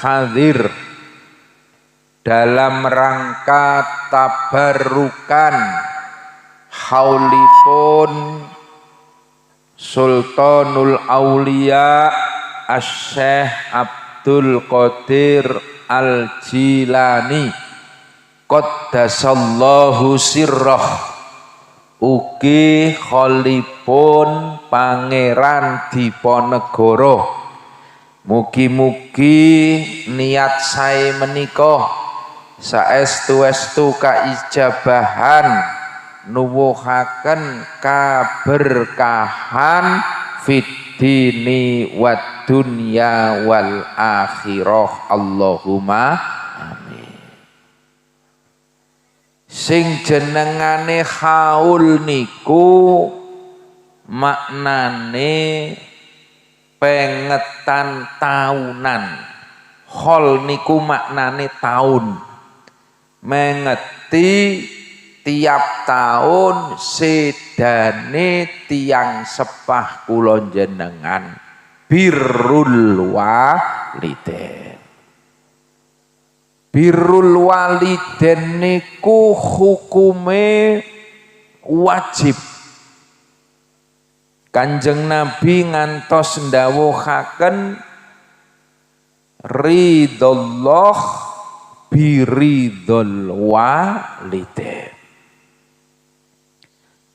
hadir dalam rangka tabarukan haulipun Sultanul Aulia Asy-Syaikh Abdul Qadir Al-Jilani qaddasallahu sirrah, ugi kholipun Pangeran Diponegoro. Mugi-mugi niat sae menika saestu-estu kaijabahan nuwuhaken kaberkahan fid dini wad dunya wal akhirah. Allahumma amin. Sing jenengane haul niku maknane pengetan tahunan. Hol niku maknane tahun, mengeti tiap tahun sedane tiang sepah kula jenengan birrul walidain. Birrul walidain niku hukume wajib. Kanjeng Nabi ngantos ndawuhaken ridallah biridul walidain.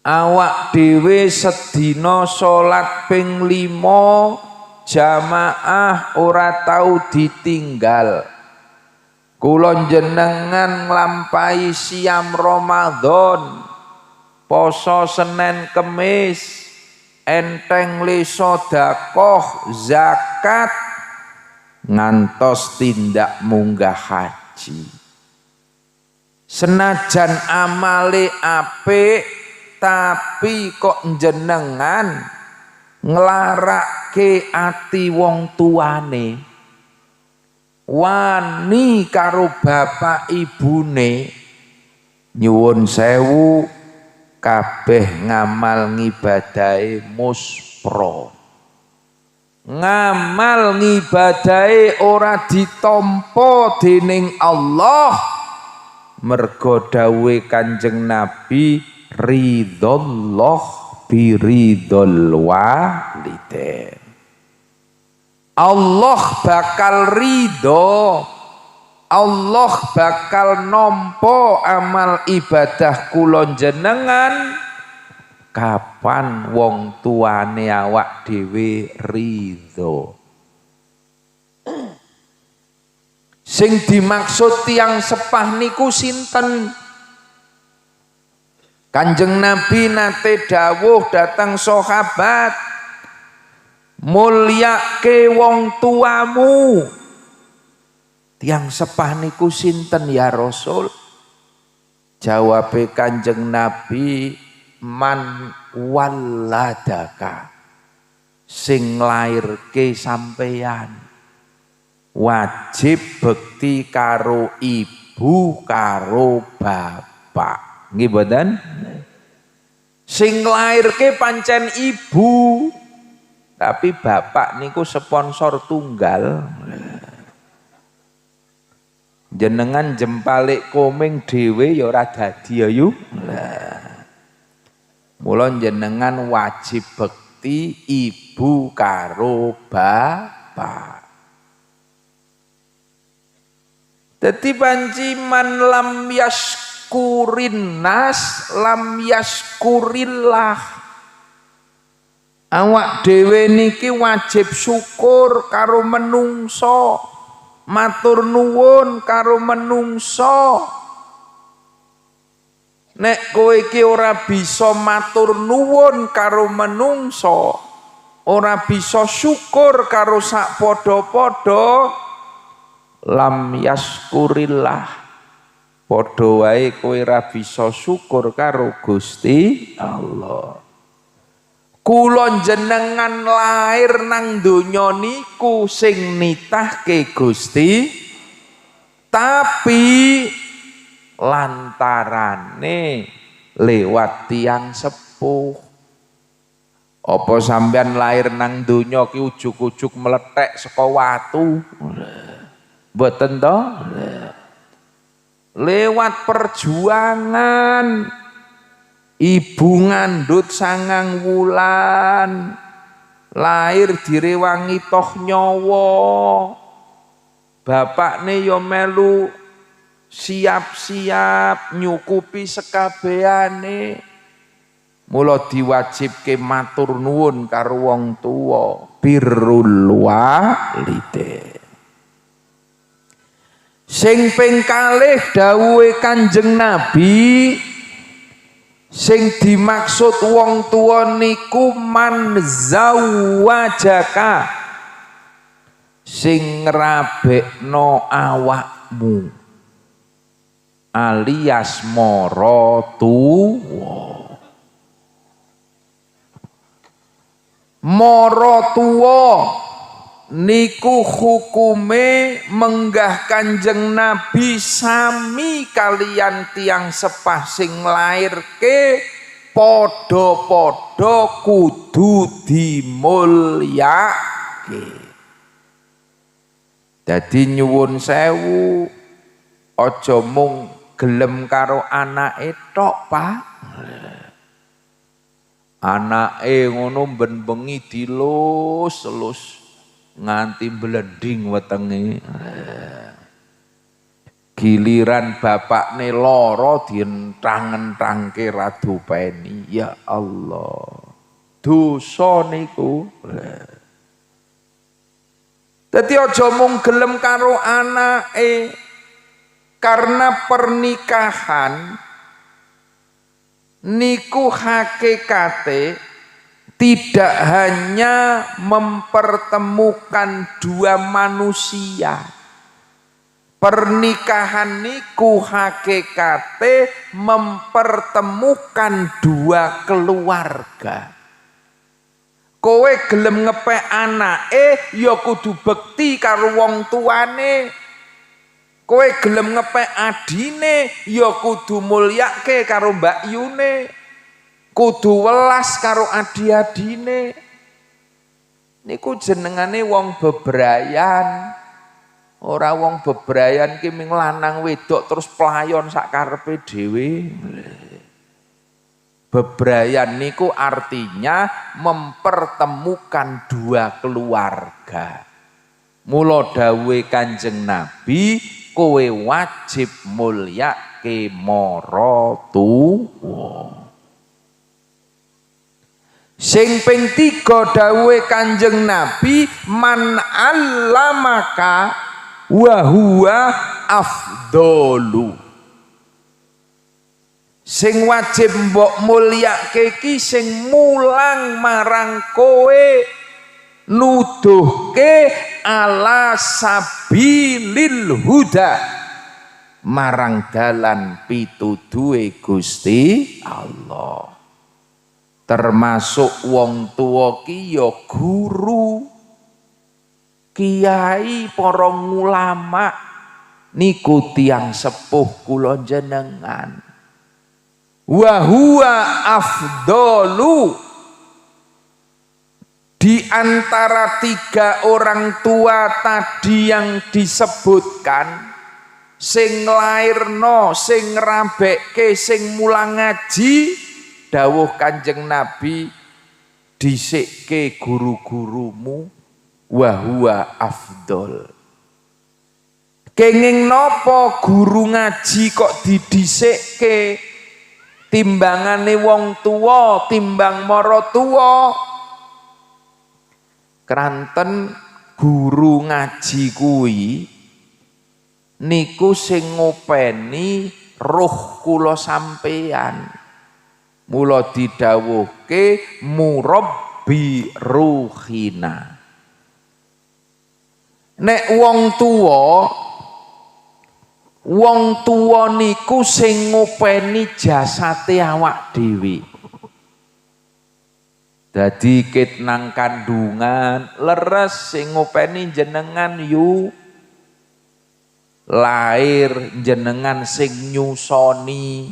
Awak dhewe sedina salat ping 5 jamaah ora tau ditinggal. Kula jenengan nglampahi siam Ramadan, poso Senin Kemis, enteng li sedekah zakat ngantos tindak munggah haji. Senajan amale apik tapi kok jenengan nglarake ati wong tuane, wani karo bapak ibune, nyuwun sewu kabeh ngamal ngibadahe muspro. Ngamal ngibadahe ora ditampa dening Allah, mergo dawuhe Kanjeng Nabi ridallah biridul walidain. Allah bakal ridho, Allah bakal nampa amal ibadah kula jenengan kapan wong tuane awak dhewe ridho. Sing dimaksud tiyang sepah niku sinten? Kanjeng Nabi nate dawuh datang sahabat, mulyake wong tuamu. Tiang sepah niku sinten ya Rasul? Jawabe Kanjeng Nabi, man walladaka, sing nglairke sampeyan. Wajib bekti karo ibu karo bapak. Nggih mboten? Sing nglairke pancen ibu, tapi bapak niku sponsor tunggal. Jenengan jempalik komeng dhewe ya ora dadi ayu. Mula jenengan wajib bekti ibu karo bapak. Dadi panci man lam yaskurin nas lam yaskurillah. Awak dhewe niki wajib syukur karo menungso, matur nuwun karo menungso. Nek kowe iki ora bisa matur nuwun karo menungso, ora bisa syukur karo sak padha-padha, lam yaskurillah, padha wae kowe ora bisa syukur karo Gusti Allah. Kula jenengan lair nang donya niku sing nitahke Gusti, tapi lantarane lewat tiang sepuh. Apa sampean lahir nang donya ki ujug-ujug meletek saka watu? Mboten to? Lewat perjuangan. Ibu ngandhut 9 wulan. Lahir direwangi toh nyawa. Bapakne yo melu siap-siap nyukupi sekabehane. Mula diwajibke matur nuwun karo wong tuwa, birrul walidain. Sing ping kalih dawuhe Kanjeng Nabi, sing dimaksud wong tuwa niku man zawajaka, sing ngrabekno awakmu, alias mara tuwa. Mara tuwa niku hukume menggah Kanjeng Nabi sami kalian tiang sepah sing lairke padha-padha kudu dimulyake. Dadi nyuwun sewu aja mung gelem karo anake tok, Pak. Anake ngono ben bengi dilus-lus nganti blending wetenge. Giliran bapakne lara dientrang-entrangke radopeni. Ya Allah. Dosa niku. Dadi aja mung gelem karo anake, karena pernikahan niku hakikate tidak hanya mempertemukan dua manusia. Pernikahan niku hakikate mempertemukan dua keluarga. Kowe gelem ngepek anake ya kudu bekti karo wong tuane. Kowe gelem ngepek adine ya kudu mulyake karo mbakyune. Kudu welas karo adi-adine. Niku jenengane wong bebrayan. Ora wong bebrayan ki ming lanang wedok terus pelayon sak karepe dhewe. Bebrayan niku artinya mempertemukan dua keluarga. Mula dawuhe Kanjeng Nabi, kowe wajib mulyake mara tuwa. Sing ping 3 dawuhe Kanjeng Nabi, man allamaka wa huwa afdalu. Sing wajib mbok mulyake ki sing mulang marang kowe, nuduhke ala sabilil huda, marang dalan pituduhe Gusti Allah. Termasuk wong tuwa ki ya guru, kiai, para ulama niku tiyang sepuh kula jenengan. Wa huwa afdalu, di antara 3 orang tua tadi yang disebutkan, sing nglairno, sing ngrabekke, sing mulang ngaji, dawuh Kanjeng Nabi, dhisikke guru-gurumu, wa huwa afdal. Kenging napa guru ngaji kok didhisikke timbangane wong tuwa timbang mara tuwa? Kranten guru ngaji kuwi niku sing ngopeni ruh kula sampeyan. Mula didhawuhke murabbi ruhina. Nek wong tuwa niku sing ngopeni jasate awak dhewe. Dadi kit nang kandungan leres sing ngopeni jenengan yu, lahir jenengan sing nyusoni,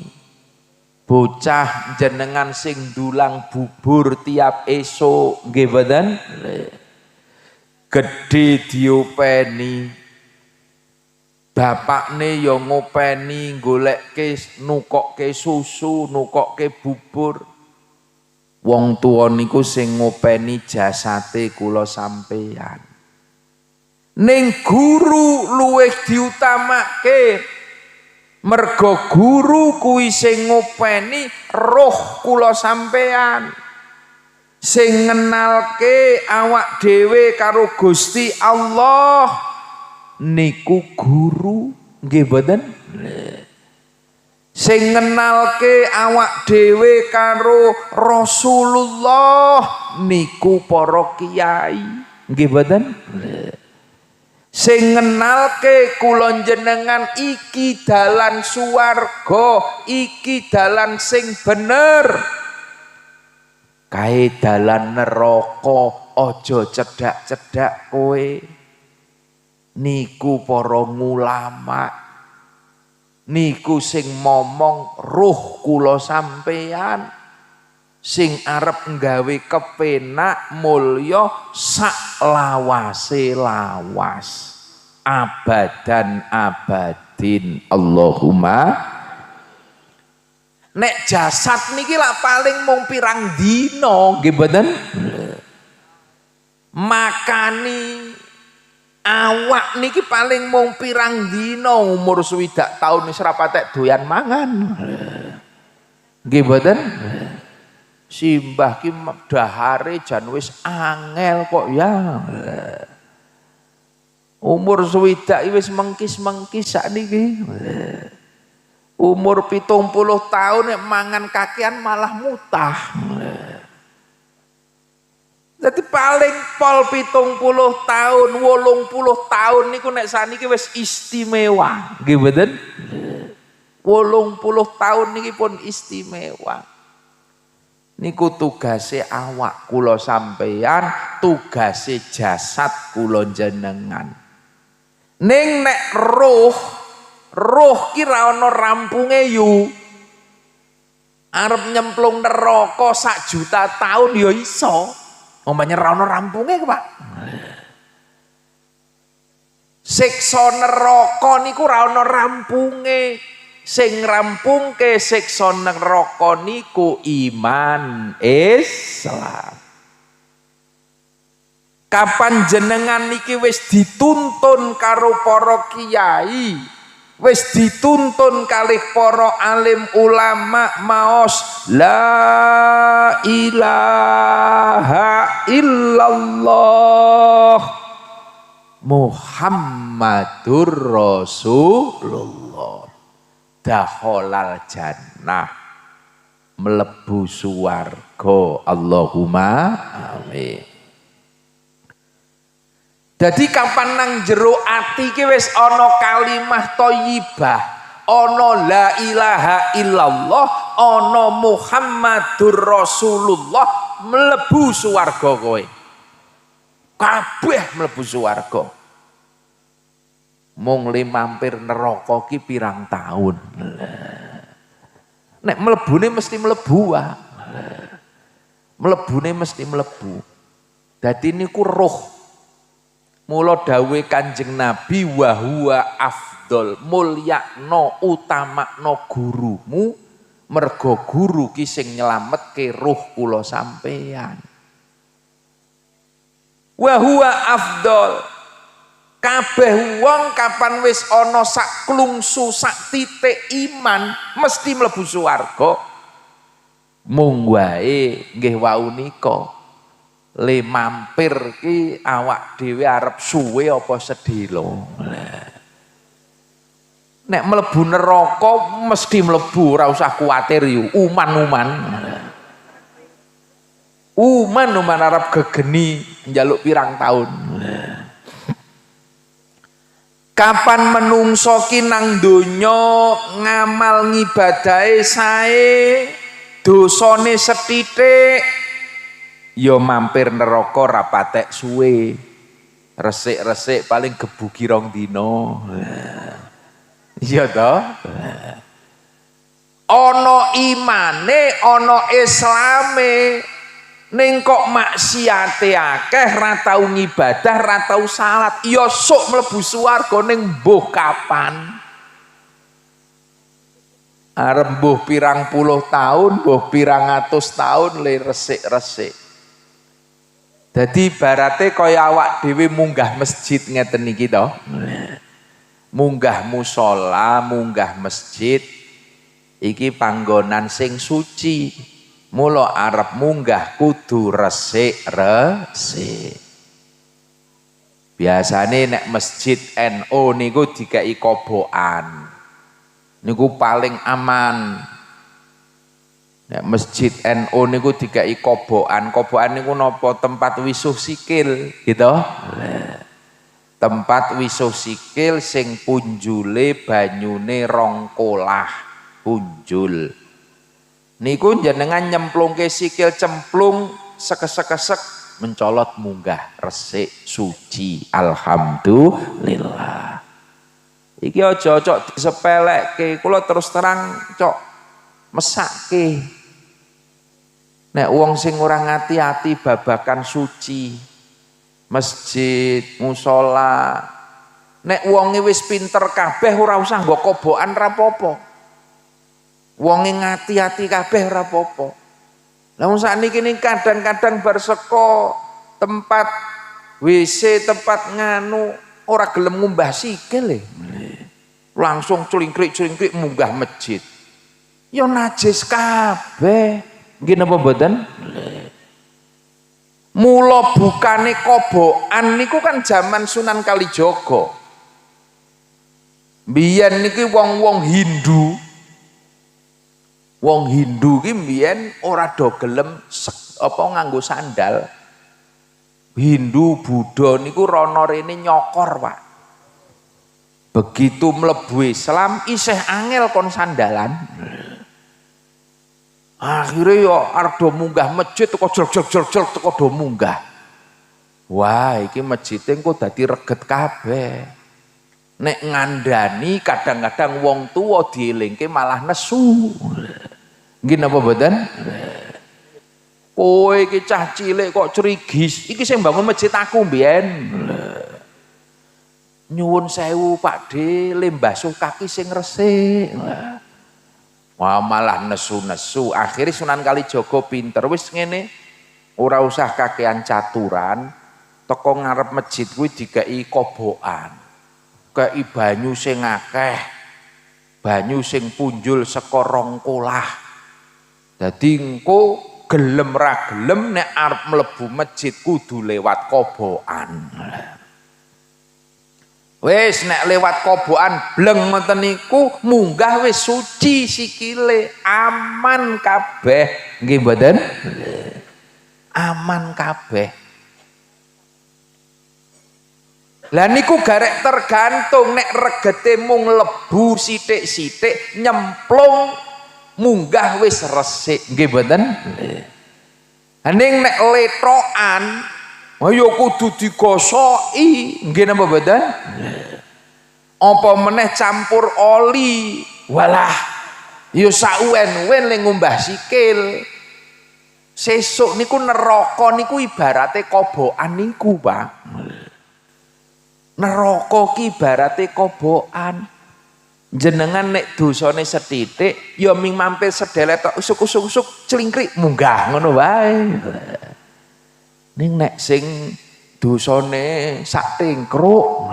Bocah jenengan sing dulang bubur tiap esuk nggih mboten? Gedhe diopeni, bapakne ya ngopeni goleke nukokke susu, nukokke bubur. Wong tuwa niku sing ngopeni jasate kula sampeyan. Ning guru luwih diutamake. Mergo guru kuwi sing ngopeni roh kula sampeyan. Sing ngenalke awak dhewe karo Gusti Allah niku guru nggih mboten? Sing ngenalke awak dhewe karo Rasulullah niku para kiai nggih mboten? Sing ngenalke kula jenengan iki dalan swarga, iki dalan sing bener. Kae dalan neraka aja cedhak-cedhak kowe. Niku para ulama. Niku sing momong ruh kula sampeyan. Sing arep nggawe kepenak mulya sak lawase lawas. Abadan abadin. Allahumma. Nek jasad niki lak paling mung pirang dina nggih mboten? Makani awak niki paling mung pirang dina umur 60 taun wis ra patek doyan mangan. Nggih mboten? Simbah ki dahare jan wis angel kok ya. Umur 60 wis mengkis-mengkis sakniki. Umur 70 tahun nek mangan kakean malah mutah. Jadi paling pol 70 tahun, 80 tahun niku nek saniki wis istimewa, nggih mboten? 80 tahun niki pun istimewa. Niku tugase awak kula sampeyan, tugase jasad kula jenengan. Ning nek roh ki ra ana rampunge yu. Arep nyemplung neraka sak juta tahun ya iso. Umpamane ra ana rampunge, Pak. Siksa neraka niku ra ana rampunge. Sing rampungke siksa neraka niku iman Islam. Kapan jenengan niki wis dituntun karo para kiai, wis dituntun kalih para alim ulama maos la ilaha illallah Muhammadur Rasulullah dakhalal jannah mlebu swarga. Allahumma amin. Jadi kapan nang jero ati ki wis ana kalimah thayyibah, ana la ilaha illallah, ana Muhammadur Rasulullah, mlebu swarga kowe. Kabeh mlebu swarga. Mung le mampir neraka ki pirang taun. Nek mlebune mesti mlebu wae. Mlebune mesti mlebu. Dadi niku roh. Mula dawuhe Kanjeng Nabi wa huwa afdol, mulyakno utamakno gurumu mergo guru ki sing nyelametke ruh kula sampeyan. Wa huwa afdol. Kabeh wong kapan wis ana sak klungsu sak titik iman mesti mlebu swarga. Mung wae nggih wau nika. Le mampir ki awak dhewe arep suwe apa sedhela. Nek mlebu neraka mesti mlebu, ora usah kuwatir yu, uman-uman. Uman-uman arep gegeni njaluk pirang taun. Kapan menungso ki nang donya ngamal ngibadahe sae, dosane sethithik ya mampir neraka ra patek suwe. Resik-resik paling gebuki 2 dina. Iya toh? ana imane, ana islame, ning kok maksiate akeh, ra tau ngibadah, ra tau salat, ya sok mlebu swarga ning mbuh kapan. Arep mbuh pirang puluh tahun, mbuh pirang atus tahun le resik-resik. Dadi ibarate kaya awak dhewe munggah masjid ngeten niki to. Munggah musala, munggah masjid iki panggonan sing suci. Mula arep munggah kudu resik-resik. Biasane nek masjid NU niku dikai kobokan. Niku paling aman. Nek masjid NU niku dikai kobokan. Kobokan niku napa? Tempat wisuh sikil, gitu. Tempat wisuh sikil sing punjule banyune rong kolah punjul. Niku jenengan nyemplungke sikil cemplung sekesek-kesek mencolot munggah resik suci. Alhamdulillah. Iki aja cok disepelekke, kula terus terang cok mesake. Nek wong sing ora ngati-ati babakan suci, masjid, musola, nek wonge wis pinter kabeh ora usah nggo kobokan ra apa-apa. Wonge ngati-ati kabeh ora apa-apa. Lah wong sakniki kadang-kadang bar saka tempat WC, tempat nganu ora gelem ngumbah sikil langsung culingkrik-culingkrik munggah masjid. Ya najis kabeh. Nggih napa mboten? Mula bukane kobokan niku kan zaman Sunan Kalijaga. Biyen niki wong-wong Hindu. Wong Hindu ki mbiyen ora do gelem apa nganggo sandal. Hindu, Buddha niku rono rene nyokor, Pak. Begitu mlebu Islam isih angel kon sandalan. Akhirnya ya arep do munggah masjid teko jol-jol teko do munggah. Wah, iki masjid engko dadi reget kabeh. Nek ngandani kadang-kadang wong tuwa dielingke malah nesu. Nggih napa mboten? Kowe iki cah cilik kok cerigis. Iki sing bangun masjid aku mbiyen. Nyuwun sewu Pakde, le mbasuh kaki sing resik. Wah malah nesu-nesu. Akhirnya Sunan Kalijaga pinter wis ngene, ora usah kakean caturan, teko ngarep masjid kuwi dikai kobokan. Kei banyu sing akeh. Banyu sing punjul saka rong kolah. Dadi engko gelem ra gelem nek arep mlebu masjid kudu lewat kobokan. Wis nek lewat kobokan bleng ngoten niku munggah wis suci sikile, aman kabeh. Nggih mboten? Aman kabeh. Lah niku garek tergantung nek regete mung lebu sithik-sithik nyemplung munggah wis resik. Nggih mboten? Ning nek letokan ayo kudu digosoki. Nggih napa mboten? Apa meneh campur oli. Walah, ya sawen-wen le ngumbah sikil. Sesuk niku neraka niku ibarate kobokan niku, Pak. Neraka ki ibarate kobokan. Jenengan nek dosane sethithik ya ming mampir sedelet tok usuk-usuk celingkrik munggah ngono wae. Ning nek sing dosane sak tengkruk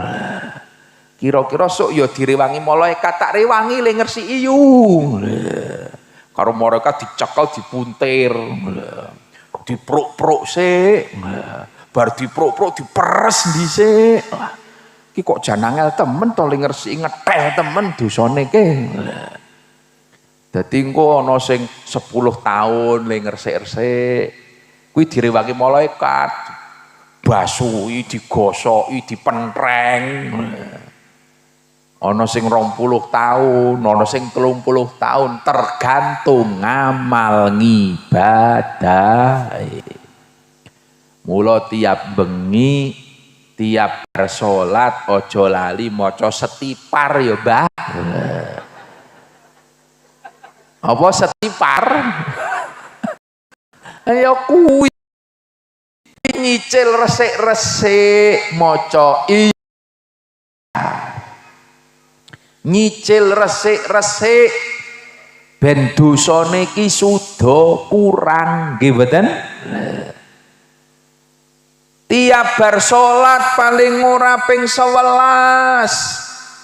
kira-kira sok ya direwangi malaikat, tak rewangi le ngresiki yu. Karo malaikat dicekel dipuntir. Dipruk-pruk sik. Bar dipruk-pruk diperes dhisik. Iki kok jan angel temen to le ngresiki ngeteh temen dosane ke. Dadi engko ana sing 10 tahun le ngresik-resik. Kuwi direwangi malaikat. Basuhi, digosoki, dipentreng. Ana sing 20 tahun, ana sing 30 tahun, tergantung ngamal ngibadah. Mula tiap bengi, tiap salat aja lali maca setipar ya, Mbah. Apa setipar? Ya kuwi nyicil resik-resik maca nyicil resik-resik ben dosane iki suda kurang nggih mboten. Tiap bar salat paling ora ping 11,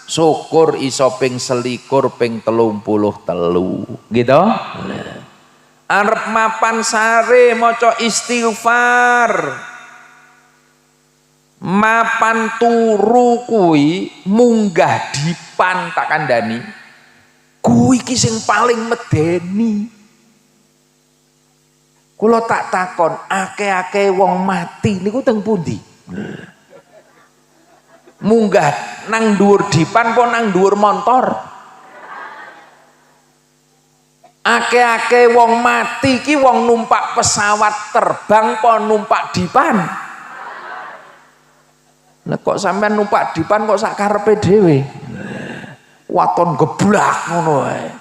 syukur iso ping 21 ping 33 gitu. Arep mapan sare maca istighfar, mapan turu kuwi munggah dipan tak kandhani kuwi ki sing paling medeni. Kula tak takon, akeh-akeh wong mati niku teng pundi? Munggah nang dhuwur dipan apa nang dhuwur montor? Akeh-akeh wong mati ki wong numpak pesawat terbang apa numpak dipan? Lah kok sampean numpak dipan kok sak karepe dhewe? Waton geblak ngono wae.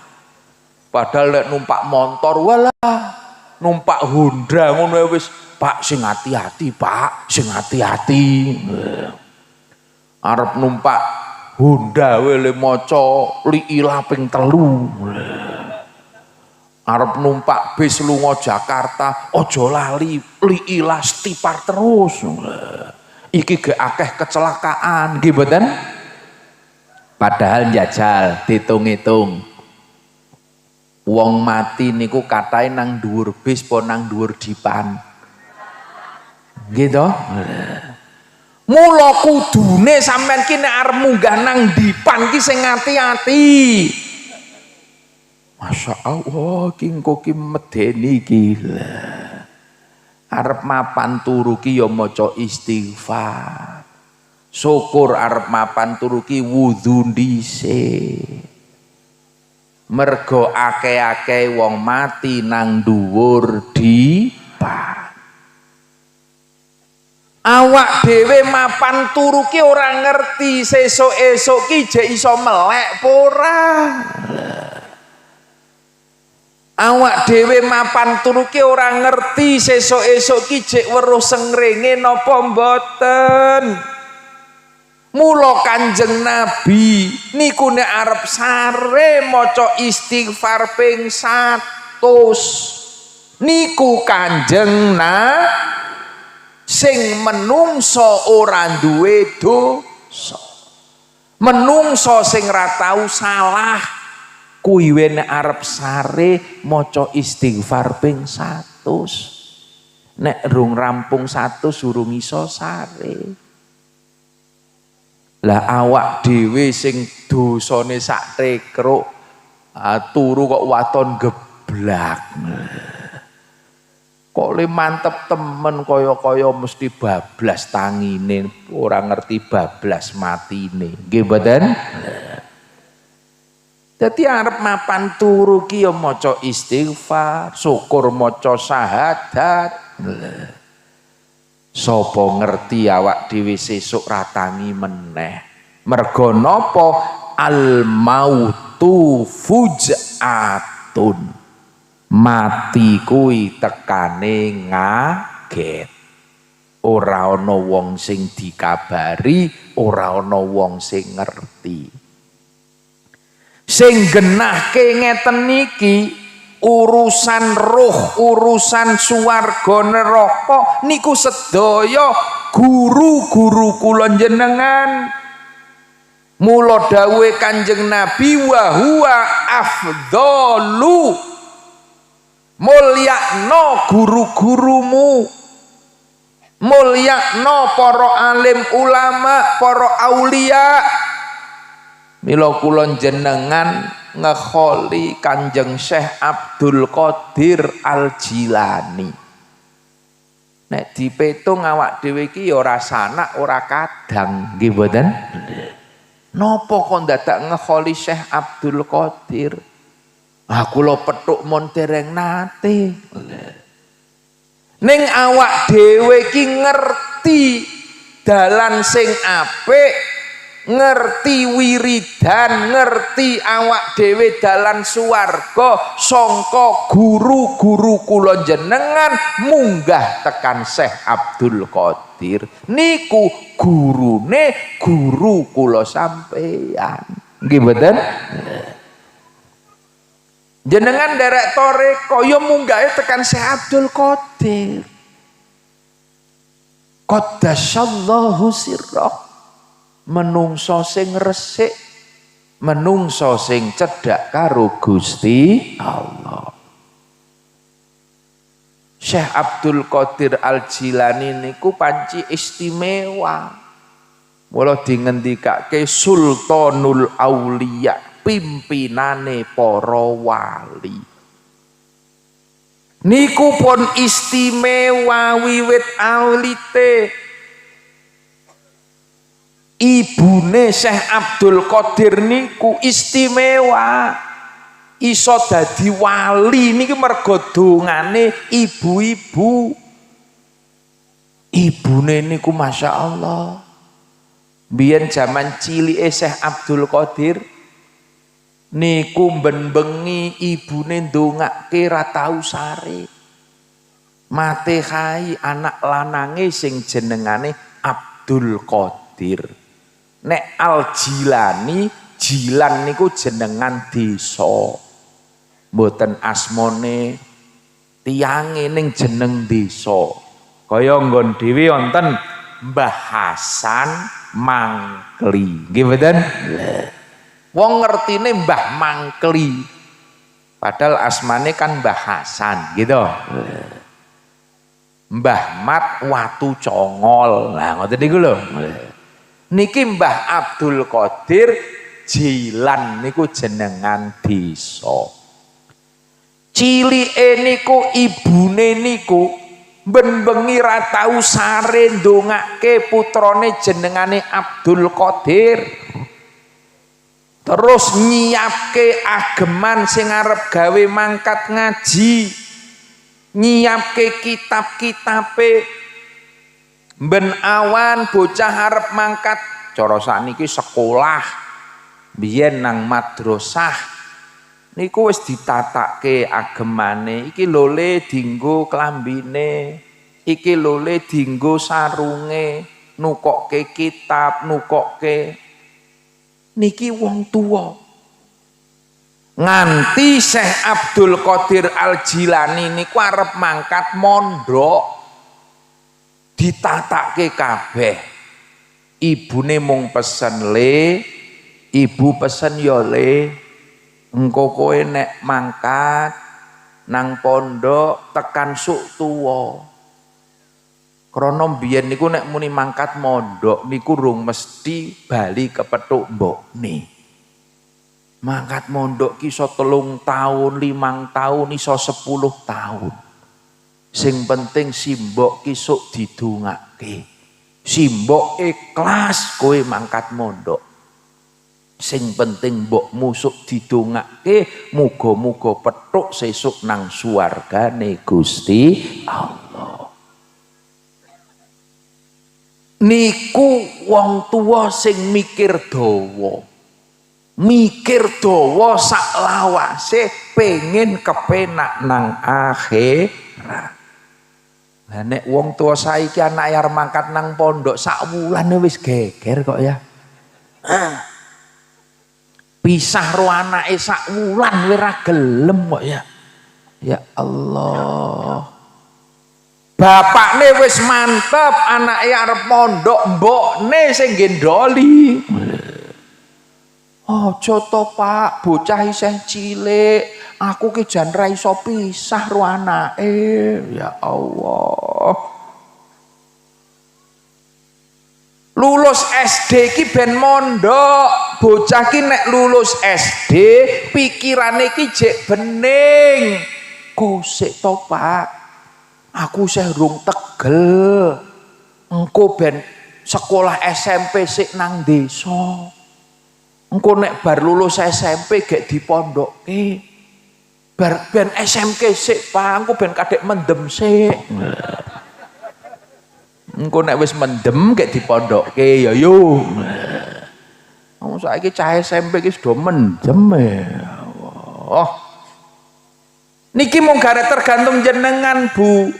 Padahal lek numpak montor walah numpak Honda ngono wis, Pak sing hati-hati, Pak sing hati-hati. Arep numpak Honda wele maca liilah ping 3. Arep numpak bis lunga Jakarta aja lali liilah stipar terus. Iki ge akeh kecelakaan nggih mboten? Padahal njajal ditung-itung wong mati niku katahe nang dhuwur bis po nang dhuwur dipan. Gitu. Mula kudune sampean ki nek arep munggah nang dipan ki sing ati-ati. Masya Allah ki engko ki medeni ki. Arep mapan turu ki ya maca istighfar. Syukur arep mapan turu ki wudu dhisik. Mergo akeh-akeh wong mati nang dhuwur dipan. Awak dhewe mapan turu ki ora ngerti sesuk-esuk ki jek iso melek apa ora. Awak dhewe mapan turu ki ora ngerti sesuk-esuk ki jek weruh sengrenge napa mboten. Mula Kanjeng Nabi niku nek arep sare maca istighfar ping 100 niku Kanjeng sing menungso ora duwe dosa, menungso sing ra tau salah kuwi nek arep sare maca istighfar ping 100. Nek rung rampung 100 urung iso sare. Lah awak dhewe sing dosane sak tekruk turu kok waton geblak. Kok le mantep temen kaya-kaya mesti bablas tangine, ora ngerti bablas matine. Nggih mboten? Dadi arep mapan turu ki ya maca istighfar, syukur maca syahadat. Sapa ngerti awak dhewe sesuk ratangi meneh. Merga napa? Al mautu fujatun. Mati kuwi tekane ngaget. Ora ana wong sing dikabari, ora ana wong sing ngerti. Sing genahke ngeten niki urusan roh, urusan swarga neraka niku sedaya guru-guru kula jenengan. Mula dawuhe Kanjeng Nabi wa huwa afdhalu, mulyakno guru-gurumu, mulyakno para alim ulama, para aulia. Mila kula jenengan ngekholi Kanjeng Syekh Abdul Qadir Al-Jilani. Nek dipetung awak dhewe iki ya ora sanak ora kadang, nggih mboten? Napa kok dadak ngekholi Syekh Abdul Qadir? Kula petuk mon dereng nate. Ning awak dhewe iki ngerti dalan sing apik, ngerti wiridan, ngerti awak dhewe dalan swarga sangka guru-guru kula jenengan munggah tekan Syekh Abdul Qadir niku gurune guru kula sampeyan nggih mboten jenengan derek toreko ya munggahe tekan Syekh Abdul Qadir qaddasallahu sirrah menungso sing resik menungso sing cedhak karo Gusti Allah. Syekh Abdul Qadir Al-Jilani niku panci istimewa. Mula dingendikake Sultanul Auliya, pimpinane para wali. Niku pun istimewa wiwit awlite. Ibune Syekh Abdul Qadir niku istimewa iso dadi wali niki mergo dongane ibu-ibu ibune niku Masya Allah biyen zaman cilike Syekh Abdul Qadir niku ben-bengi ibune ndongake ra tau sare mate khai anak lanange sing jenengane Abdul Qadir. Nek Al-Jilani, Jilan niku jenengan desa. Mboten asmane tiyange ning jeneng desa. Kaya nggon dhewe wonten Mbah Hasan Mangkli. Nggih mboten? Wong ngertine Mbah Mangkli. Padahal asmane kan Mbah Hasan, gitu. Mbah Mat Watu Congol. Lah ngoten niku lho. Niki Mbah Abdul Qadir Jilan niku jenengan desa. Cilike niku ibune niku ben-bengi ra tau sare ndongake putrane jenengane Abdul Qadir. Terus nyiapke ageman sing arep gawe mangkat ngaji. Nyiapke kitab-kitabe ben awan bocah arep mangkat cara sakniki sekolah biyen nang madrasah niku wis ditatake agemane iki lho le dienggo klambine iki lho le dienggo sarunge nukokke kitab nukokke niki wong tuwa nganti Syekh Abdul Qadir Al-Jilani niku arep mangkat mondok ditatake kabeh ibune mung pesen le ibu pesen ya le engko kowe nek mangkat nang pondok tekan suk tuwa krana biyen niku nek muni mangkat mondok niku rung mesti bali kepethuk mbokne mangkat mondok ki iso 3 tahun 5 tahun iso 10 tahun sing penting simbok kisuk didongake simbok ikhlas kowe mangkat mondok sing penting mbok musuk didongake muga-muga petuk sesuk nang swargane Gusti Allah niku wong tuwa sing mikir dawa sak lawase pengen kepenak nang akhirat. Lah nek wong tua saiki anak arep mangkat nang pondok sak wulane wis geger kok ya. Pisah ro anake sak wulan ora gelem kok ya. Ya Allah. Bapakne wis mantep anake arep pondok mbokne sing gendoli. Aja to Pak, bocah isih cilik. Aku ki jan ra iso pisah ro anake. Ya Allah. Lulus SD ki ben mondok. Bocah ki nek lulus SD pikirane ki jek bening. Gosik to Pak. Aku isih rung tegel. Engko ben sekolah SMP sik nang desa. Engko nek bar lulus SMP gek dipondokke. Bar ben SMK sik Pak, engko ben kadek mendem sik. Engko nek wis mendem gek dipondokke ya yo. Wong saiki cah SMP iki sudah mendem ya. Oh. Niki mung garek tergantung jenengan, Bu.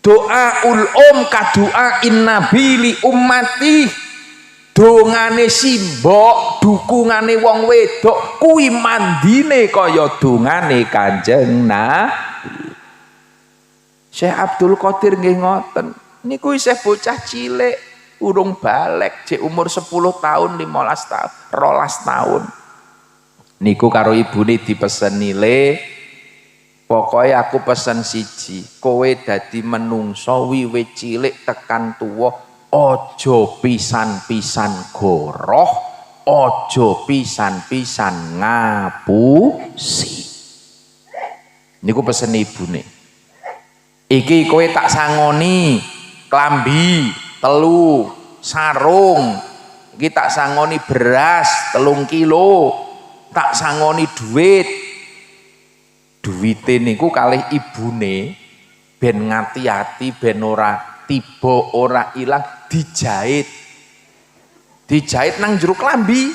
Doaul kadoa nabi li ummati. Dongane simbok, dukungane wong wedok kuwi mandine kaya dongane Kanjeng Nabi. Syekh Abdul Qadir nggih ngoten. Niku isih bocah cilik, urung balik, cek umur 10 tahun, 15 tahun, 12 tahun. Niku karo ibune dipeseni, "Le, pokoknya aku pesen siji, kowe dadi menungso wiwit cilik tekan tuwa, ojo pisan-pisan goroh, ojo pisan-pisan ngapusi." Niku pesen ibune. "Iki kowe tak sangoni klambi 3, sarung, iki tak sangoni beras 3 kilo, tak sangoni duit." Duwite niku kalih ibune ben ngati-ati, ben ora tiba, ora ilang, dijahit nang jero klambi,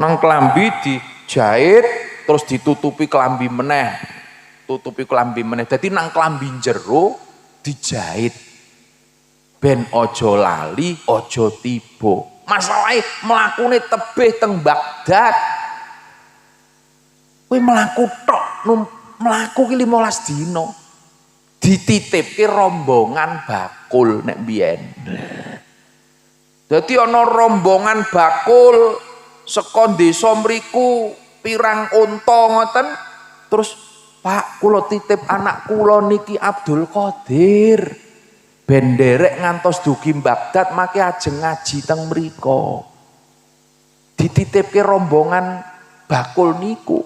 nang klambi dijahit terus ditutupi klambi meneh, dadi nang klambi jero dijahit ben ojo lali, ojo tiba. Masalahe mlakune tebih teng Baghdad, kowe mlaku tok, mlaku ki 15 dina dititipke rombongan bakul nek biyen. Dadi ana rombongan bakul saka desa mriku pirang unta ngoten, terus, "Pak, kula titip anak kula niki Abdul Qadir ben nderek ngantos dugi Baghdad mangke ajeng ngaji teng mriko." Dititipke rombongan bakul niku.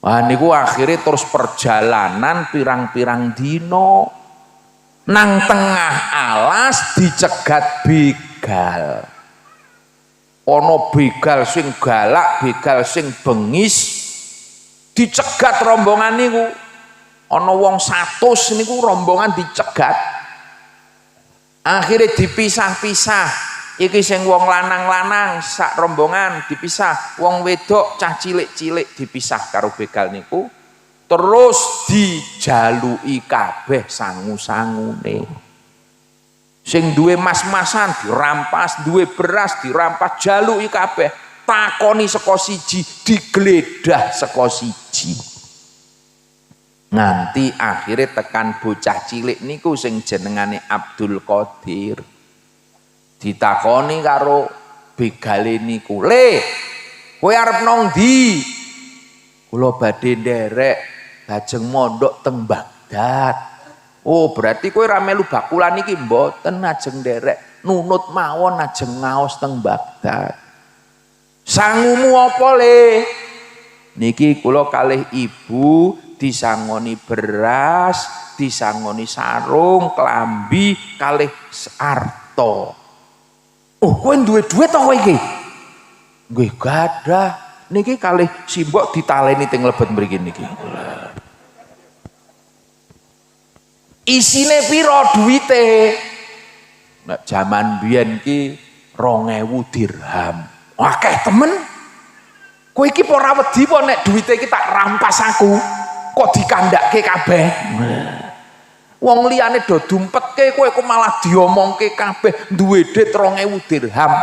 Wah niku akhirnya terus perjalanan pirang-pirang dino, nang tengah alas dicegat begal. Ono begal sing galak, begal sing bengis, dicegat rombongan niku. Ono wong 100 niku rombongan dicegat. Akhirnya dipisah-pisah. Iki sing wong lanang-lanang sak rombongan dipisah, wong wedok cah cilik-cilik dipisah karo begal niku, terus dijaluki kabeh sangu-sangune. Sing duwe mas-masan dirampas, duwe beras dirampas, jaluki kabeh, takoni saka siji, digledah saka siji. Nganti akhirnya tekan bocah cilik niku sing jenengane Abdul Qadir. Ditakoni karo begale niku, "Le, kowe arep nang ndi?" "Kula badhe nderek lajeng mondok teng Baghdad." "Oh, berarti kowe ra melu bakulan iki?" "Mboten, ajeng nderek nunut mawon ajeng ngaos teng Baghdad." "Sangumu apa, Le?" "Niki kula kalih ibu disangoni beras, disangoni sarung, klambi, kalih arta." "Oh, kowe duwe duit to kowe iki?" "Nggih gadah. Niki kalih simbok ditaleni teng lebet mriki niki." "Isine pira duwite?" "Nek jaman biyen ki 2000 dirham." "Akeh temen. Kowe iki ora wedi apa nek duwite iki tak rampas aku, kok dikandhake kabeh?" Wong liyane do dumpetke, kowe kok malah diomongke kabeh duwe dhuwit 2000 dirham.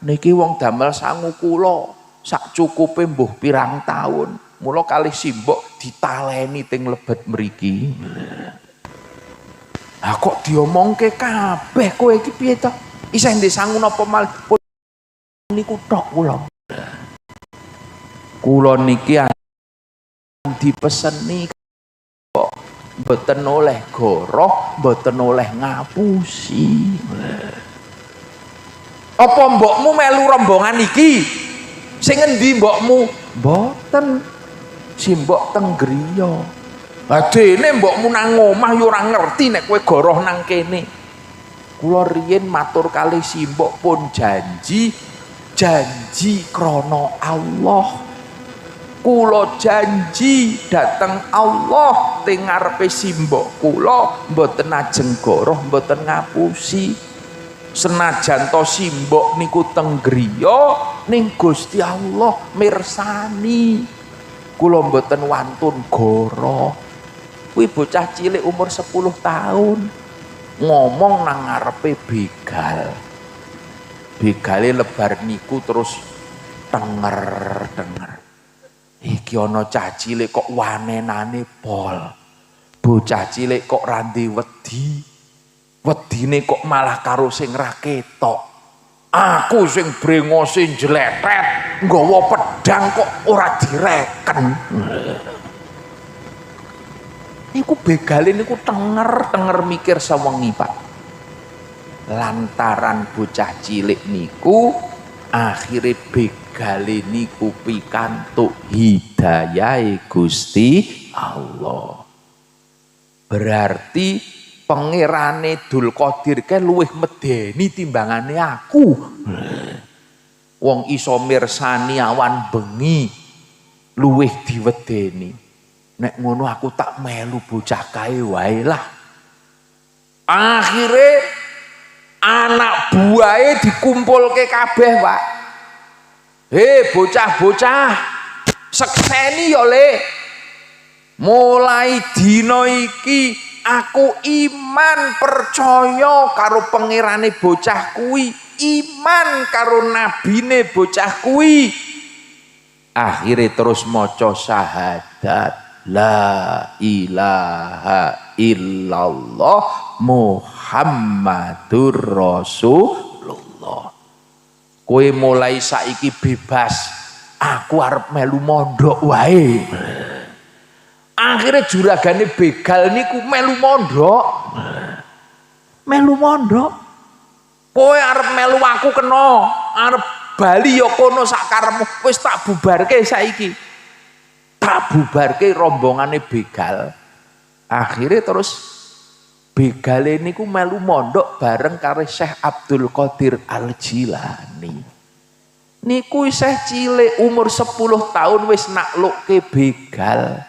Niki wong damel sangu kula sak cukupe mbuh pirang taun. Mula kalih simbok ditaleni teng lebet mriki. Lah kok diomongke kabeh kowe iki piye to? Isih ndek sangu napa mal niku tok kula. Kula niki dipeseni mboten oleh goroh, mboten oleh ngapusi. "Apa mbokmu melu rombongan iki? Sing endi mbokmu?" "Mboten, simbok teng griya." "Lah dene mbokmu nang omah ya ora ngerti nek kowe goroh nang kene." "Kula riyen matur kalih simbok pun janji krana Allah. Kula janji dateng Allah teng ngarepe simbok kula mboten ajeng goroh, mboten ngapusi." Senajan to simbok niku teng griya ning Gusti Allah mirsani. Kula mboten wantun goro. Kuwi bocah cilik umur 10 tahun ngomong nang ngarepe begal. Begale lebar niku terus denger. Iki ana cah cilik kok wanenane pol. Bocah cilik kok randi wedi. Wedine kok malah karo sing ra ketok. Aku sing brengose jletet, nggawa pedang kok ora direken. Niku begale niku tenger mikir sewengi, Pak. Lantaran bocah cilik niku akhire begale niku pikantuk hidayahe Gusti Allah. Berarti pangerane Dul Qadir ke luwih medeni timbangane aku. Wong iso mirsani awan bengi luwih diwedeni. Nek ngono aku tak melu bocah kae wae lah. Akhire anak buahe dikumpulke kabeh, Pak. Bocah-bocah, sekseni ya Le. Mulai dina iki aku iman percaya karo pangerane bocah kuwi, iman karo nabine bocah kuwi. Akhire terus maca syahadat. La ilaha illallah Muhammadur Rasulullah. Kowe mulai saiki bebas. Aku arep melu mondok wae. Akhirnya juragane begal niku melu mondok. Kowe arep melu aku kena, arep bali ya kono sak karepmu. Wis tak bubarke saiki. Tak bubarke rombongane begal. Akhirnya terus begale niku melu mondok bareng karo Syekh Abdul Qadir Al-Jilani. Niku isih cilik umur 10 tahun wis naklukke begal.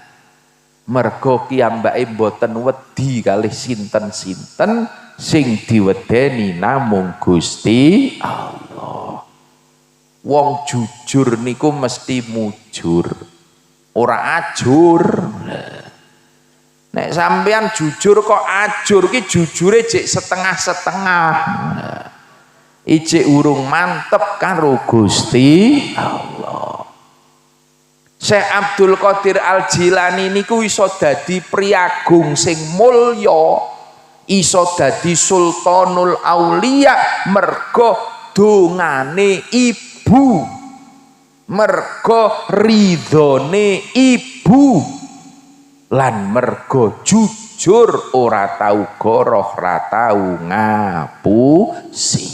Mergo kiyambake mboten wedi kalih sinten-sinten, sing diwedeni namung Gusti Allah. Wong jujur niku mesti mujur. Ora ajur. Nek sampean jujur kok ajur ki jujure jek setengah-setengah. Ijek urung mantep karo Gusti Allah. Syekh Abdul Qadir Al-Jilani niku iso dadi priagung sing mulya, iso dadi sultanul aulia mergo dongane ibu. Mergo ridhone ibu lan mergo jujur ora tau goroh ora tau ngapusi.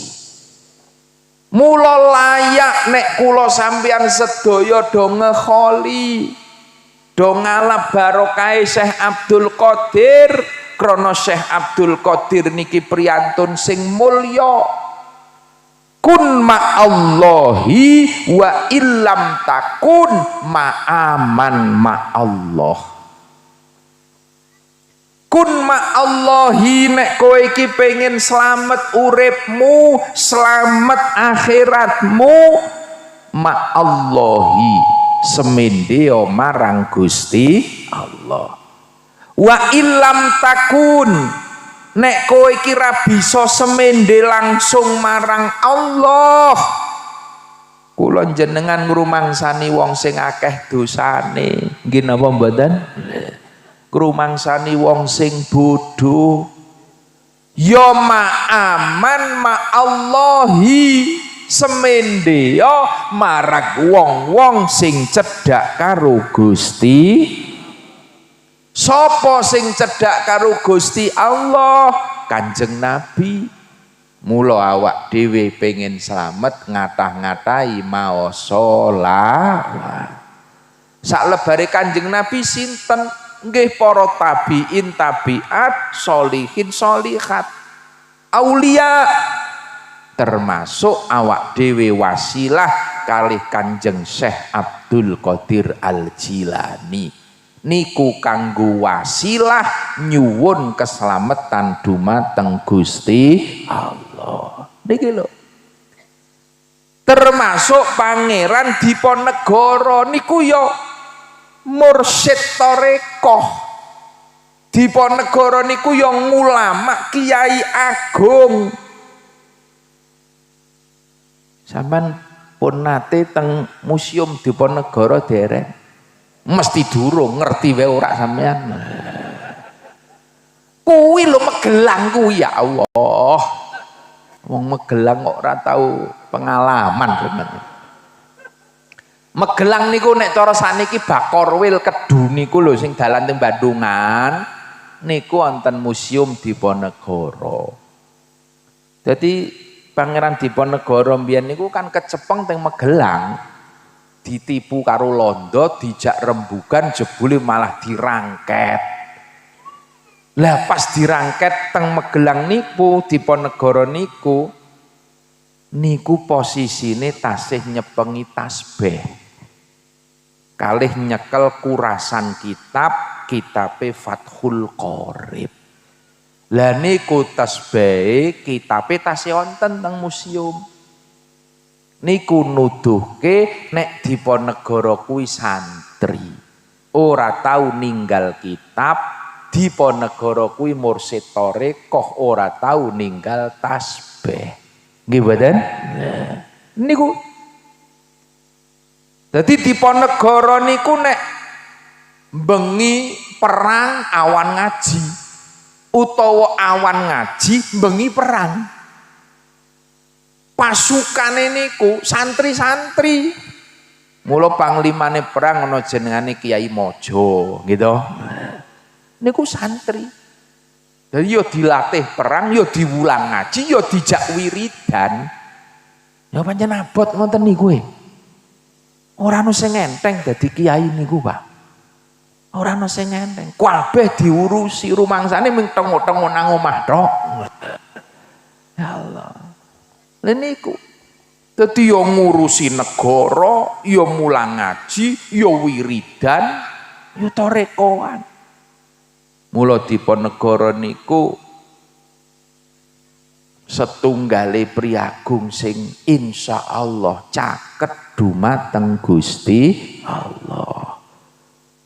Mula layak nek kula sampeyan sedaya do ngekholi, do ngalap barokah Syekh Abdul Qadir, krana Syekh Abdul Qadir niki priyantun sing mulya. Kun ma'allahi wa illam takun ma'aman ma'allah. Kun ma'allahi nek kowe iki pengen slamet uripmu, slamet akhiratmu, ma'allahi semendeo marang Gusti Allah. Wa illam takun nek kowe iki ra bisa semende langsung marang Allah, kula jenengan ngrumangsani wong sing akeh dosane. Nggih napa mboten? Ngrumangsani wong sing bodho. Ya ma'aman ma'allahi semende ya marang wong-wong sing cedhak karo Gusti. Sopo sing cedhak karo Gusti Allah? Kanjeng Nabi. Mula awak dhewe pengen slamet ngatah-ngatahi maos sholawat. Saklebare Kanjeng Nabi sinten? Nggih para tabiin tabiat, sholihin sholihat, aulia, termasuk awak dhewe wasilah kalih Kanjeng Syekh Abdul Qadir Al-Jilani. Niku kanggo wasilah nyuwun keselamatan dumateng Gusti Allah. niki lho. Termasuk Pangeran Diponegoro niku ya mursyid tarekah. Diponegoro niku ya ulama kiai agung. Sampeyan pun nate teng museum Diponegoro dereng. Mesti durung ngerti wae ora sampean. Kuwi lho Magelang kuwi ya Allah. Wong Magelang kok ora tahu pengalaman sebenarnya. Magelang niku nek cara saniki Bakorwil Kedu niku lho sing dalan teng Bandungan niku wonten museum Diponegoro. Jadi Pangeran Diponegoro mbiyen niku kan kecepeng teng Magelang, ditipu karo londo, dijak rembugan, jebule malah dirangket. Lah pas dirangket teng Magelang niku Diponegoro niku posisine tasih nyepengi tasbih. Kalih nyekel kurasan kitabe Fathul Qorib. Lah niku tasbih kitabe tasih wonten teng museum. Niku nuduhke nek Diponegoro kuwi santri. Ora tau ninggal kitab. Diponegoro kuwi mursyid tarekah, ora tau ninggal tasbih. Nggih mboten? Niku. Dadi Diponegoro niku nek bengi perang awan ngaji utawa awan ngaji bengi perang. Pasukane niku santri-santri. Mula panglimane perang ana jenengane Kiai Mojo, gitu. Niku santri. Jadi yo dilatih perang, yo diwulang ngaji, yo dijak wiridan. Ya pancen abot ngoten niku e. Ora ono sing enteng dadi kiai niku, Pak. Ora ono sing enteng. Kabeh diurusi rumangsane mung tengo-tengo nang omah tok. Ya Allah. Lha niku dadi yo ngurusi negara, yo mulang ngaji, yo wiridan, yo tarekoan. Mula Diponegoro niku setunggale priagung sing insya Allah caket dumateng Gusti Allah.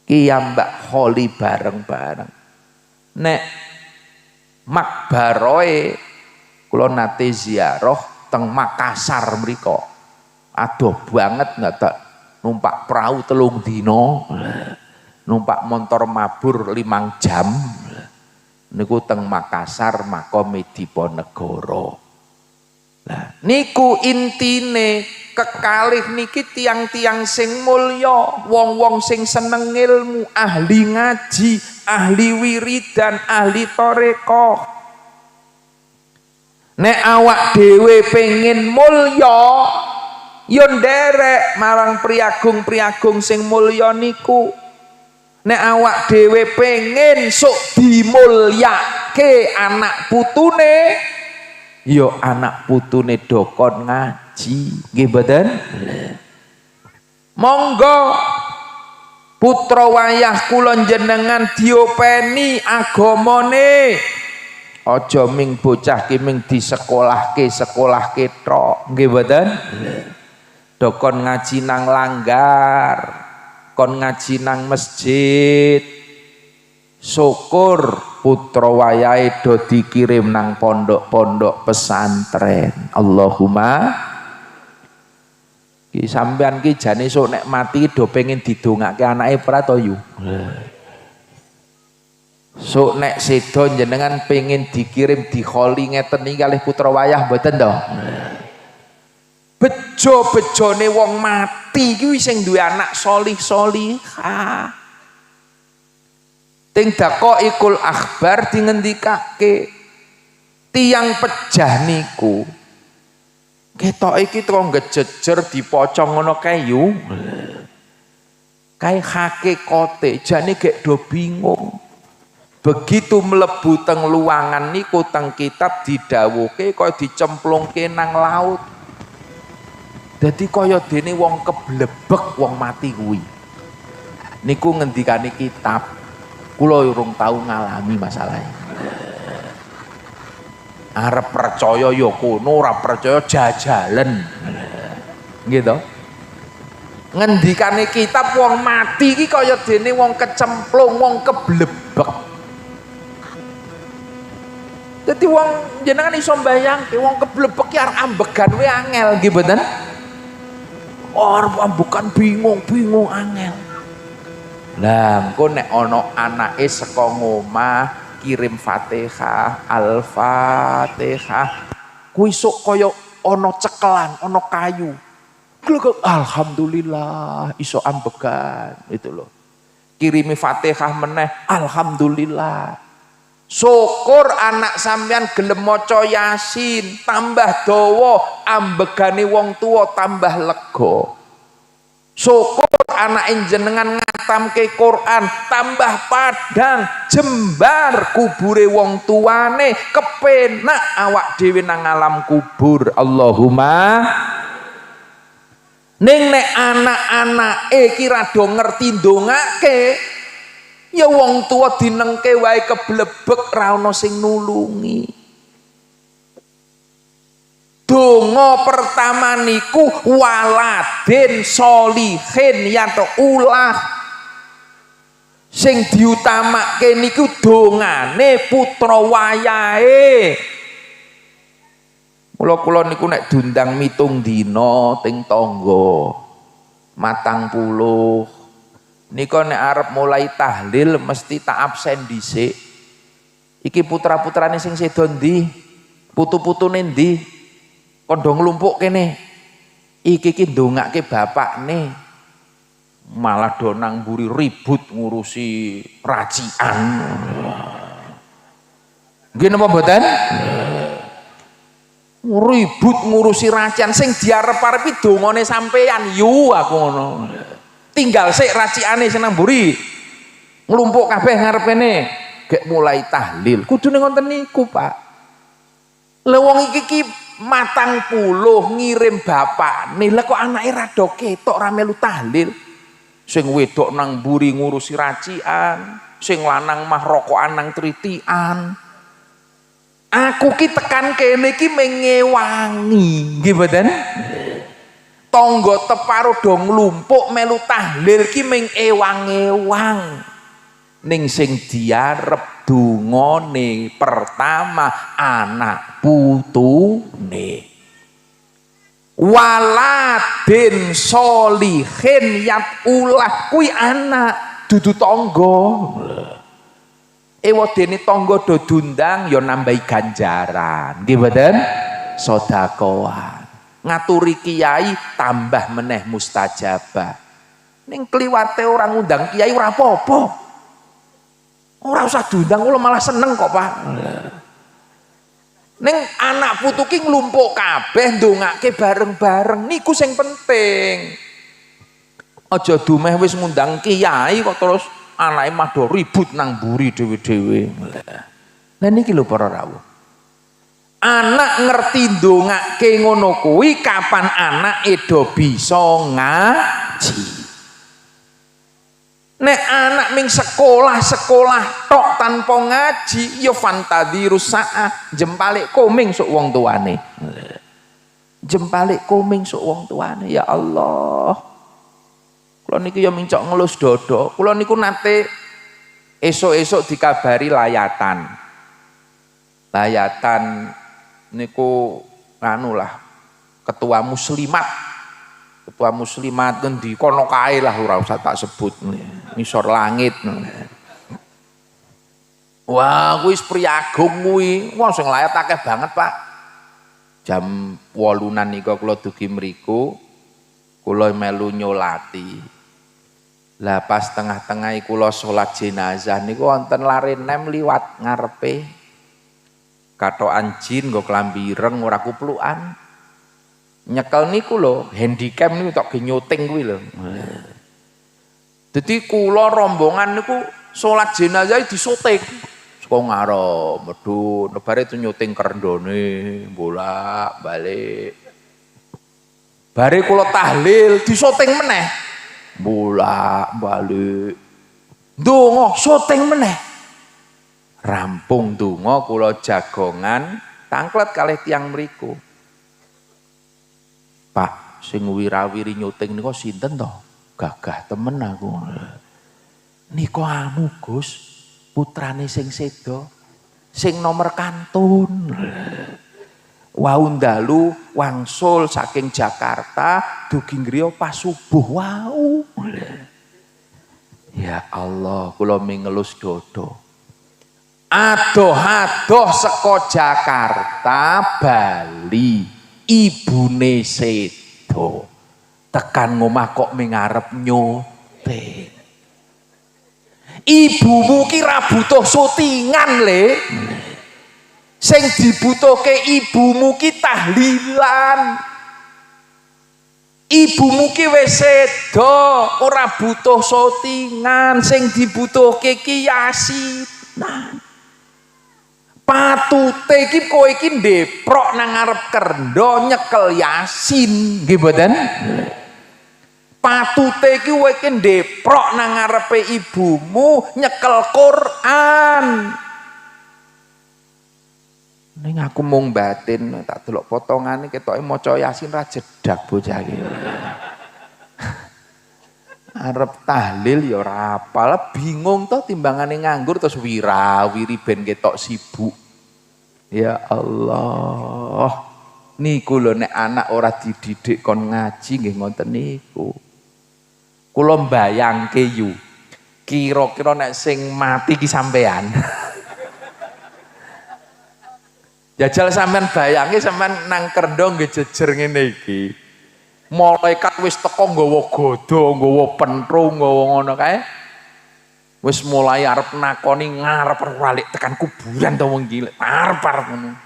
Kiyambak holi bareng-bareng. Nek makbaroe kula nate ziarah teng Makassar mriko. Adoh banget nggak numpak perahu 3 dina. Numpak motor mabur 5 jam niku teng Makassar makome Diponegoro. Nah, niku intine kekalih niki tiang-tiang sing mulya, wong-wong sing seneng ilmu, ahli ngaji, ahli wiridan, ahli tarekah. Nek awak dhewe pengin mulya, yo nderek marang priagung-priagung sing mulya niku. Nek awak dhewe pengen sok dimulyake anak putune, yo anak putune dokon ngaji, nggih mboten? Monggo putra wayah kula jenengan diopeni agamane. Aja ming bocah ki ming disekolahke tok, nggih mboten? Dokon ngaji nang langgar. Kon ngaji nang masjid, syukur putra wayahe do dikirim nang pondok-pondok pesantren. Allahumma ki sampean ki jane sok nek mati do pengen didongake anake pratoyu. Sok nek sedo jenengan pengen dikirim dikholi ngeten iki kalih putra wayah mboten to? Bejo-bejone wong mati kuwi sing duwe anak solih-solihah. Ting Daqaiqul Akhbar dingendikake tiang pejah niku ketoke iki teko ngejejer dipocong ngono kayu. Kae hakikate jane gek do bingung. Begitu mlebu teng luangan niku teng kitab didhawuhke kaya dicemplungke nang laut. Dadi kaya dene wong keblebek wong mati kuwi. Niku ngendikane kitab. Kula urung tau ngalami masalah. Arep percaya ya kono, ora percaya jajalan. Gitu. Ngendikane kitab wong mati iki kaya dene wong kecemplung, wong keblebek. Dadi wong jenengan iso mbayangke wong keblebek ki arep ambegan wae angel nggih mboten? Arep ambegan bingung angel. Lah engko nek ana anake saka ngomah kirim Fatihah, Al-Fatihah. Kuwi sok kaya ana cekelan, ana kayu. Glek alhamdulillah iso ambegan itu loh. Kirimi Fatihah meneh, alhamdulillah. Syukur anak sampean gelem maca Yasin, tambah dawa, ambegane wong tua tambah lega. Syukur anak jenengan ngatamke Quran, tambah padang, jembar kubure wong tuane, kepenak awak dhewe nang alam kubur. Allahumma. Ning nek anak-anake ki rada ngerti ndongake, ya wong tua dinengke wae keblebek ra ono sing nulungi. Donga pertama niku waladin sholihin yataulah. Sing diutamake niku dongane putra wayahe. Kula niku nek diundang mitung dina teng tangga 40 nika nek arep mulai tahlil mesti tak absen dhisik. Iki putra-putrane sing sedo ndi? Putu-putune ndi? Kondo nglumpuk kene. Iki ndongake bapakne. Malah do nang mburi ribut ngurusi racikan. Nggih napa mboten? Ribut ngurusi racikan sing diarep-arepi dongane sampean yu aku ngono. Tinggal sik racikane sing nang mburi. Nglumpuk kabeh ngarep kene. Gek mulai tahlil. Kudune ngoten niku, Pak. Lah wong iki matang puluh ngirim bapakne. Lah kok anake rada ketok ra melu tahlil. Sing wedok nang mburi ngurusi racikan, sing lanang mah rokokan nang tritian. Aku ki tekan kene ki mengewangi, nggih mboten? Tangga teparo do nglumpuk melu tahlil ki meng ewang-ewang. Ning sing diarep dungane pertama anak putune. Waladin sholihin yatulah kuwi anak dudu tangga. Ewadene tangga do dundang ya nambahi ganjaran. Nggih mboten? Sedekah. Ngaturi kiai tambah meneh mustajabah. Ning kliwate orang ngundang kiai ora apa-apa. Ora usah diundang kula malah seneng kok, Pak. Ning anak putu ki nglumpuk kabeh ndongake bareng-bareng niku sing penting. Aja dumeh wis ngundang kiai kok terus anake mah do ribut nang mburi dhewe-dhewe. Lah niki lho para rawuh. Anak ngerti ndongake ngono kuwi kapan anake do bisa ngaji. Nek anak ming sekolah tok tanpa ngaji ya fantadhirus saah jempalik koming sok wong tuane. Jempalik koming sok wong tuane ya Allah. Kula niku ya mincok ngelus dodo. Kula niku nate esuk-esuk dikabari layatan. Layatan niku anu lah ketua muslimat ngendi kono kae lah ora usah tak sebut ngisor langit. Wah kuwi priagung kuwi wah sing layat akeh banget Pak. Jam 8-an nika kula dugi mriku kula melu nyolati. Lah pas tengah-tengah kula salat jenazah niku wonten lare nem liwat ngarepe. Katokan jin nggo klambi ireng ora kuplukan. Nyekel niku lho, handicam niku tok nyuting kuwi lho. Dadi kula rombongan niku salat jenazah disuting. Saka ngarep medhun, bare itu nyuting kerendone, bolak-balik. Bare kula tahlil disuting meneh. Bolak-balik. Ndonga syuting meneh. Rampung donga kula jagongan tangklet kalih tiyang mriku. Pak, sing wirawiri nyuting niku sinten to? Gagah temen aku. Niku anu Gus, putrane sing sedo, sing nomor kantun. Wau ndalu wangsul saking Jakarta dugi griya pas subuh wau. Ya Allah, kula mingelus dodo. Adoh-adoh saka Jakarta Bali, ibune sedo. Tekan ngomah kok mengarep nyoting. Ibumu ki ra butuh syutingan le. Sing dibutuhke ibumu ki tahlilan. Ibumu ki wis sedo, ora butuh syutingan, sing dibutuhke ki yasinan. Patute iki kowe iki ndeprok nang ngarep kerndo nyekel yasin, nggih mboten? Patute iki kowe iki ndeprok nang ngarepe ibumu nyekel Quran. Ning aku mung batin tak delok potongane ketoke maca yasin ra jedak bocah iki. Arep tahlil ya ora apal, bingung to timbangane nganggur terus wirawiri ben ketok sibuk. Ya Allah. Niku lho nek anak ora dididik kon ngaji nggih ngoten niku. Kula mbayangke yu. Kira-kira nek sing mati ki sampean. Jajal sampean bayangi sampean nang kerndo nggih jejer ngene iki. Malaikat wis teko nggawa godo, nggawa penthru, nggawa ngono kae. Wis mulai arep nakoni ngarep balik tekan kuburan to wong iki. Arep-arep ngono.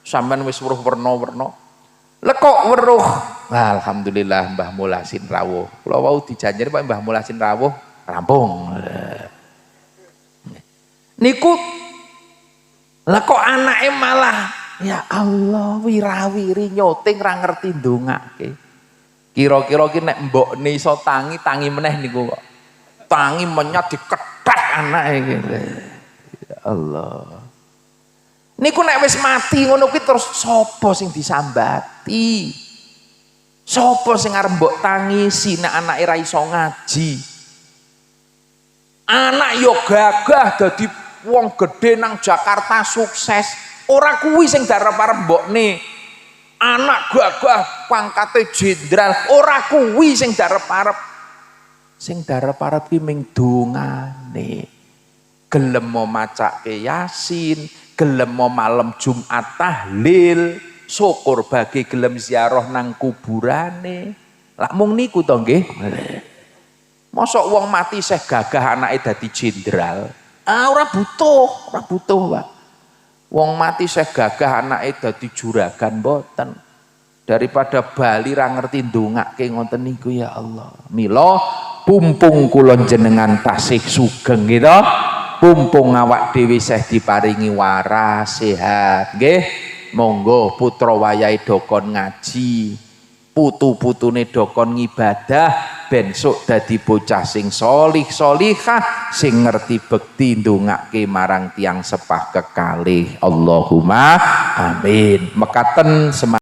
Sampean wis weruh werna-werna. Lek kok weruh. Nah, alhamdulillah Mbah Mulasin rawuh. Kula wau dijanjeni Pak Mbah Mulasin rawuh rampung. Niku lah kok anake malah ya Allah wirawiri nyoting ra ngerti ndongake. Kira-kira ki nek mbokne iso tangi meneh niku kok. Tangi menyat dikethek anake iki. Ya Allah. Niku nek wis mati ngono kuwi terus sapa sing disambati? Sapa sing arep mbok tangisi nek anake ra iso ngaji? Anak yo gagah dadi wong gede nang Jakarta sukses. Ora kuwi sing darep-arep mbokne. Anak gagah pangkate jenderal, ora kuwi sing darep-arep. Sing darep-arep ki ming dongane. Gelem mau macake Yasin, gelem mau malam Jumat tahlil, syukur bagi gelem ziarah nang kuburane. Lah mung niku to nggih. Mosok wong mati seh gagah anake dadi jenderal. Ora butuh Pak. Wong mati seh gagah anake dadi juragan mboten. Daripada Bali ra ngerti ndongake ngoten niku ya Allah. Mila pumpung kula jenengan tasih sugeng gitu. Pumpung awak dhewe seh diparingi waras sehat nggih. Monggo putra wayahe dokon ngaji, putu-putune dokon ngibadah ben sok dadi bocah sing solih solihah sing ngerti bekti ndongake marang tiang sepah kekalih. Allahumma amin. Mekaten